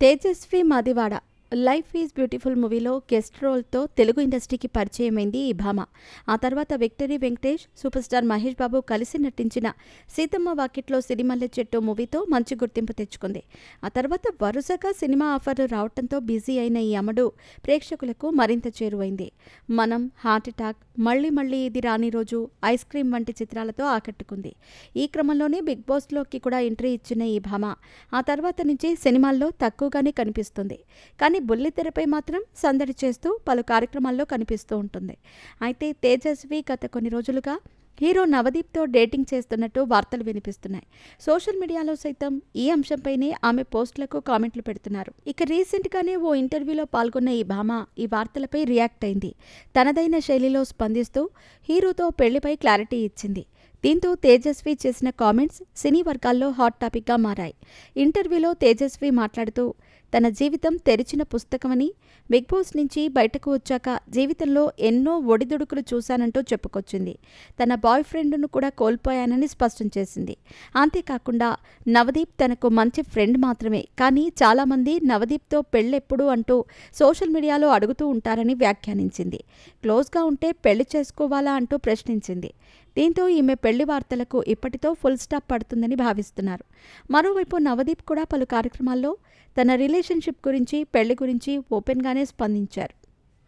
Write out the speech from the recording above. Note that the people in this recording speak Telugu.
Tejaswi Madivada 'life is beautiful' మూవీలో గెస్ట్ రోల్తో తెలుగు ఇండస్ట్రీకి పరిచయమైంది ఈ భామ. ఆ తర్వాత victory Venkatesh, super star Mahesh Babu కలిసి నటించిన 'సీతమ్మ వాకిట్లో సిరిమల్లె చెట్టు' మూవీతో మంచి గుర్తింపు తెచ్చుకుంది. ఆ తర్వాత వరుసగా సినిమా ఆఫర్లు రావడంతో బిజీ అయిన ఈ అమ్మడు ప్రేక్షకులకు మరింత చేరువైంది. 'మనం', 'హార్ట్ అటాక్', 'మళ్ళీ మళ్ళీ ఇది రాని రోజు', 'ఐస్ క్రీమ్' వంటి చిత్రాలతో ఆకట్టుకుంది. ఈ క్రమంలోనే బిగ్ బాస్లోకి కూడా ఎంట్రీ ఇచ్చిన ఈ భామ ఆ తర్వాత నుంచి సినిమాల్లో తక్కువగానే కనిపిస్తుంది. కానీ బుల్లితెరపై మాత్రం సందడి చేస్తూ పలు కార్యక్రమాల్లో కనిపిస్తూ ఉంటుంది. అయితే తేజస్వి గత కొన్ని రోజులుగా హీరో నవదీప్తో డేటింగ్ చేస్తున్నట్టు వార్తలు వినిపిస్తున్నాయి. సోషల్ మీడియాలో సైతం ఈ అంశంపైనే ఆమె పోస్టులకు కామెంట్లు పెడుతున్నారు. ఇక రీసెంట్గానే ఓ ఇంటర్వ్యూలో పాల్గొన్న ఈ భామ ఈ వార్తలపై రియాక్ట్ అయింది. తనదైన శైలిలో స్పందిస్తూ హీరోతో పెళ్లిపై క్లారిటీ ఇచ్చింది. దీంతో తేజస్వి చేసిన కామెంట్స్ సినీ వర్గాల్లో హాట్ టాపిక్గా మారాయి. ఇంటర్వ్యూలో తేజస్వి మాట్లాడుతూ తన జీవితం తెరిచిన పుస్తకమని, బిగ్ బాస్ నుంచి బయటకు వచ్చాక జీవితంలో ఎన్నో ఒడిదుడుకులు చూశానంటూ చెప్పుకొచ్చింది. తన బాయ్ ఫ్రెండ్ను కూడా కోల్పోయానని స్పష్టం చేసింది. అంతేకాకుండా నవదీప్ తనకు మంచి ఫ్రెండ్ మాత్రమే, కానీ చాలామంది నవదీప్తో పెళ్ళెప్పుడు అంటూ సోషల్ మీడియాలో అడుగుతూ ఉంటారని వ్యాఖ్యానించింది. క్లోజ్గా ఉంటే పెళ్లి చేసుకోవాలా అంటూ ప్రశ్నించింది. దీంతో ఈమె పెళ్లి వార్తలకు ఇప్పటితో ఫుల్ స్టాప్ పడుతుందని భావిస్తున్నారు. మరోవైపు నవదీప్ కూడా పలు కార్యక్రమాల్లో తన రిలేషన్షిప్ గురించి, పెళ్లి గురించి ఓపెన్గానే స్పందించారు.